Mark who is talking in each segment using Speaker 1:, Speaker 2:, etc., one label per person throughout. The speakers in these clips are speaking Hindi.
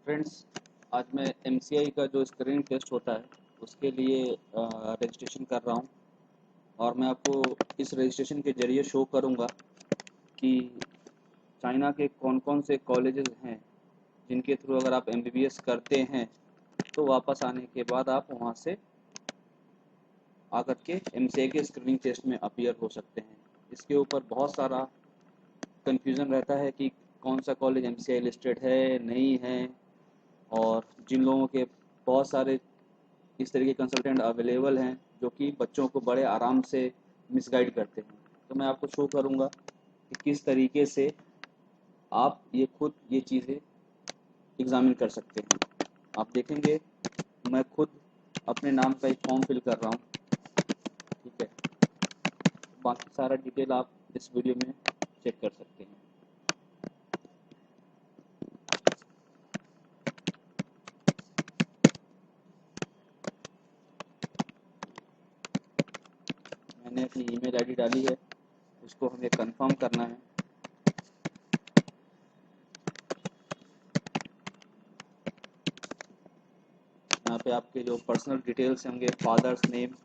Speaker 1: फ्रेंड्स, आज मैं एमसीआई का जो स्क्रीनिंग टेस्ट होता है उसके लिए रजिस्ट्रेशन कर रहा हूँ और मैं आपको इस रजिस्ट्रेशन के ज़रिए शो करूँगा कि चाइना के कौन कौन से कॉलेजेस हैं जिनके थ्रू अगर आप एमबीबीएस करते हैं तो वापस आने के बाद आप वहाँ से आकर के एमसीआई के स्क्रीनिंग टेस्ट में अपीयर हो सकते हैं। इसके ऊपर बहुत सारा कन्फ्यूज़न रहता है कि कौन सा कॉलेज एमसीआई लिस्टेड है, नहीं है, और जिन लोगों के बहुत सारे इस तरह के कंसल्टेंट अवेलेबल हैं जो कि बच्चों को बड़े आराम से मिसगाइड करते हैं। तो मैं आपको शो करूँगा कि किस तरीके से आप खुद ये चीज़ें एग्ज़ामिन कर सकते हैं। आप देखेंगे मैं खुद अपने नाम का एक फॉर्म फिल कर रहा हूँ, ठीक है। बाकी सारा डिटेल आप इस वीडियो में चेक कर सकते हैं। मैंने अपनी ईमेल आईडी डाली है, उसको हमें कंफर्म करना है। यहाँ पे आपके जो पर्सनल डिटेल्स होंगे, फादर्स नेम,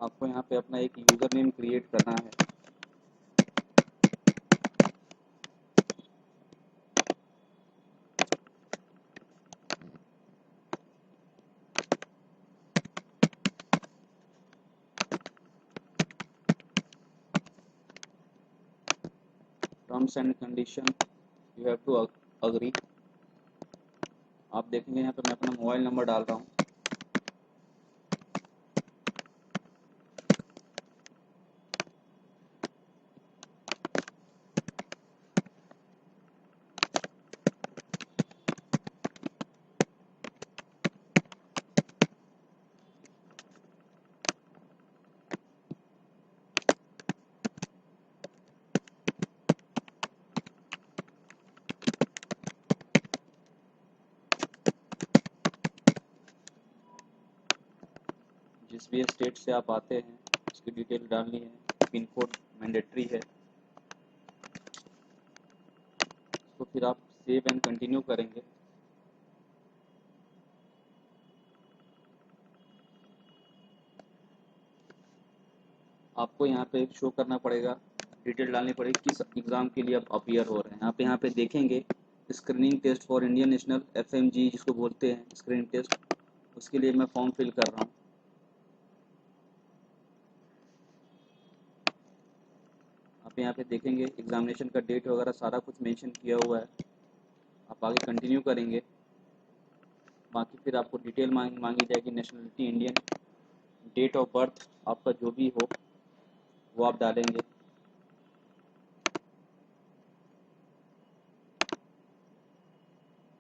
Speaker 1: आपको यहाँ पे अपना एक यूज़र नेम क्रिएट करना है। Terms and condition you have to agree. आप देखेंगे यहाँ पे मैं अपना मोबाइल नंबर डाल रहा हूँ। जिस भी स्टेट से आप आते हैं उसकी डिटेल डालनी है। पिन कोड मैंडेटरी है। तो फिर आप सेव एंड कंटिन्यू करेंगे। आपको यहाँ पे शो करना पड़ेगा, डिटेल डालनी पड़ेगी किस एग्ज़ाम के लिए आप अपीयर हो रहे हैं। आप यहाँ पे देखेंगे screening test for Indian national FMG जिसको बोलते हैं स्क्रीनिंग टेस्ट, उसके लिए मैं फॉर्म फिल कर रहा हूँ। आप यहाँ पे देखेंगे एग्जामिनेशन का डेट वगैरह सारा कुछ मेंशन किया हुआ है। आप आगे कंटिन्यू करेंगे। बाकी फिर आपको डिटेल मांगी जाएगी, nationality Indian, date of birth आपका जो भी हो वो आप डालेंगे।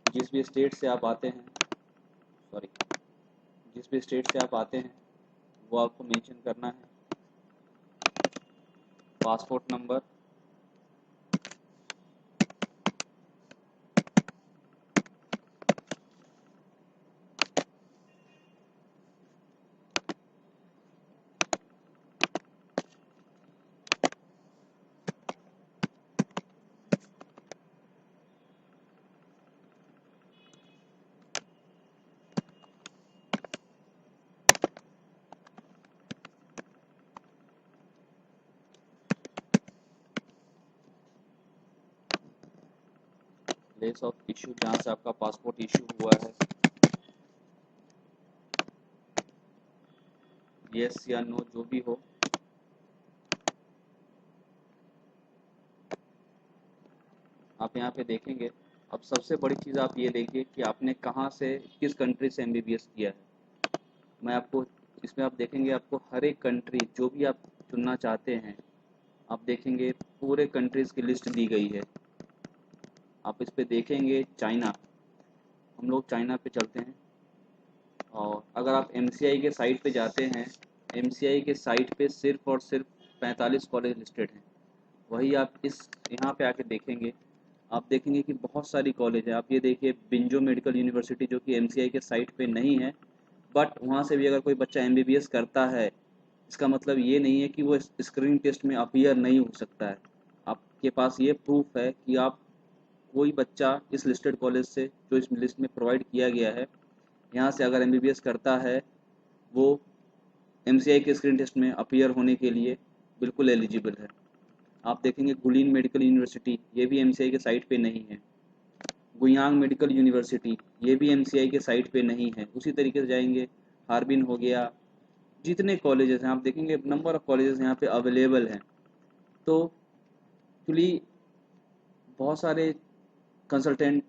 Speaker 1: जिस भी स्टेट से आप आते हैं वो आपको मेंशन करना है। Passport number, place of issue जहाँ से आपका पासपोर्ट इशू हुआ है, यस या नो जो भी हो। आप यहाँ पे देखेंगे। अब सबसे बड़ी चीज़ आप ये देखिए कि आपने कहाँ से, किस कंट्री से एमबीबीएस किया है। मैं आपको इसमें आप देखेंगे आपको हर एक कंट्री जो भी आप चुनना चाहते हैं, आप देखेंगे पूरे कंट्रीज़ की लिस्ट दी गई है। आप इस पे देखेंगे चाइना, हम लोग चाइना पे चलते हैं। और अगर आप MCI के साइट पे जाते हैं, MCI के साइट पे सिर्फ और सिर्फ 45 कॉलेज लिस्टेड हैं। वही आप इस यहाँ पे आके देखेंगे, आप देखेंगे कि बहुत सारी कॉलेज है। आप ये देखिए बिंजो मेडिकल यूनिवर्सिटी, जो कि MCI के साइट पे नहीं है, बट वहाँ से भी अगर कोई बच्चा MBBS करता है, इसका मतलब ये नहीं है कि वो स्क्रीनिंग टेस्ट में अपीयर नहीं हो सकता है। आपके पास ये प्रूफ है कि आप कोई बच्चा इस लिस्टेड कॉलेज से, जो इस लिस्ट में प्रोवाइड किया गया है, यहाँ से अगर MBBS करता है, वो MCI के स्क्रीन टेस्ट में अपीयर होने के लिए बिल्कुल एलिजिबल है। आप देखेंगे गुलिन मेडिकल यूनिवर्सिटी, ये भी MCI के साइट पे नहीं है। गुयांग मेडिकल यूनिवर्सिटी, ये भी MCI के साइट पे नहीं है। उसी तरीके से जाएंगे, हार्बिन हो गया, जितने कॉलेजेस हैं आप देखेंगे, नंबर ऑफ कॉलेजेस यहाँ पे अवेलेबल हैं। तो एक्चुअली बहुत सारे कंसल्टेंट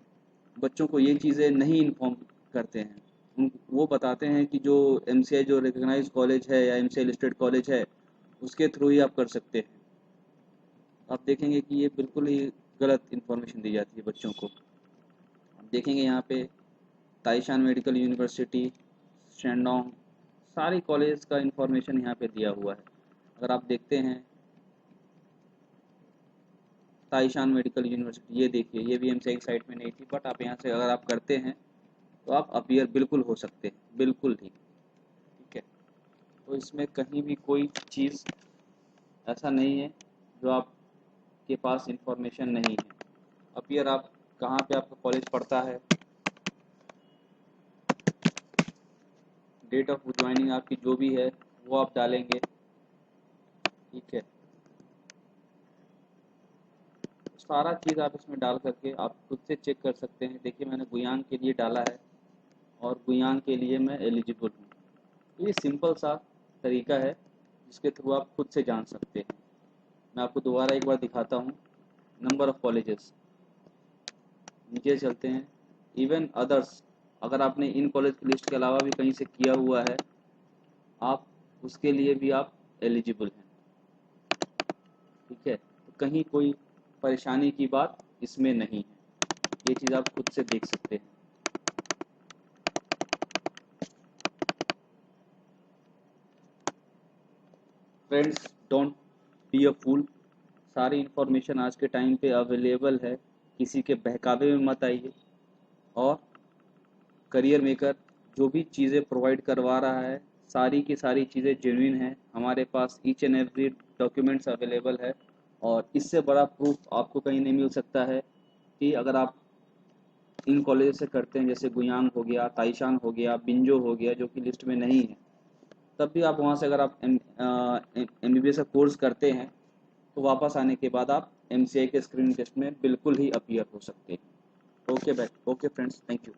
Speaker 1: बच्चों को ये चीज़ें नहीं इन्फॉर्म करते हैं। वो बताते हैं कि जो MCI जो रिकग्नाइज कॉलेज है या MCI लिस्टेड कॉलेज है, उसके थ्रू ही आप कर सकते हैं। आप देखेंगे कि ये बिल्कुल ही गलत इन्फॉर्मेशन दी जाती है बच्चों को। आप देखेंगे यहाँ पे ताइशान मेडिकल यूनिवर्सिटी, शेंडोंग, सारी कॉलेज का इन्फॉर्मेशन यहाँ पे दिया हुआ है। अगर आप देखते हैं ताइशान मेडिकल यूनिवर्सिटी, ये देखिए, ये भी MCI की साइट में नहीं थी, बट आप यहाँ से अगर आप करते हैं तो आप अपीयर बिल्कुल हो सकते हैं, बिल्कुल ही। ठीक है, तो इसमें कहीं भी कोई चीज़ ऐसा नहीं है जो आपके पास इंफॉर्मेशन नहीं है। अपीयर आप कहाँ पे आपका कॉलेज पढ़ता है, डेट ऑफ ज्वाइनिंग आपकी जो भी है वो आप डालेंगे। ठीक है, सारा चीज़ आप इसमें डाल करके आप खुद से चेक कर सकते हैं। देखिए मैंने गुयांग के लिए डाला है और गुयांग के लिए मैं एलिजिबल हूँ। तो ये सिंपल सा तरीका है जिसके थ्रू आप खुद से जान सकते हैं। मैं आपको दोबारा एक बार दिखाता हूँ। नंबर ऑफ़ कॉलेजेस, नीचे चलते हैं, इवन अदर्स, अगर आपने इन कॉलेज की लिस्ट के अलावा भी कहीं से किया हुआ है, आप उसके लिए भी आप एलिजिबल हैं। ठीक है, तो कहीं कोई परेशानी की बात इसमें नहीं है, ये चीज़ आप खुद से देख सकते हैं। फ्रेंड्स, डोंट बी अ फूल। सारी इन्फॉर्मेशन आज के टाइम पे अवेलेबल है, किसी के बहकावे में मत आइए। और करियर मेकर जो भी चीज़ें प्रोवाइड करवा रहा है, सारी की सारी चीज़ें जेन्युइन हैं। हमारे पास each and every documents available है, और इससे बड़ा प्रूफ आपको कहीं नहीं मिल सकता है कि अगर आप इन कॉलेज से करते हैं, जैसे गुयांग हो गया, ताइशान हो गया, बिंजो हो गया, जो कि लिस्ट में नहीं है, तब भी आप वहाँ से अगर आप MBBS का कोर्स करते हैं, तो वापस आने के बाद आप MCI के स्क्रीनिंग टेस्ट में बिल्कुल ही अपीयर हो सकते हैं। Okay friends, thank you.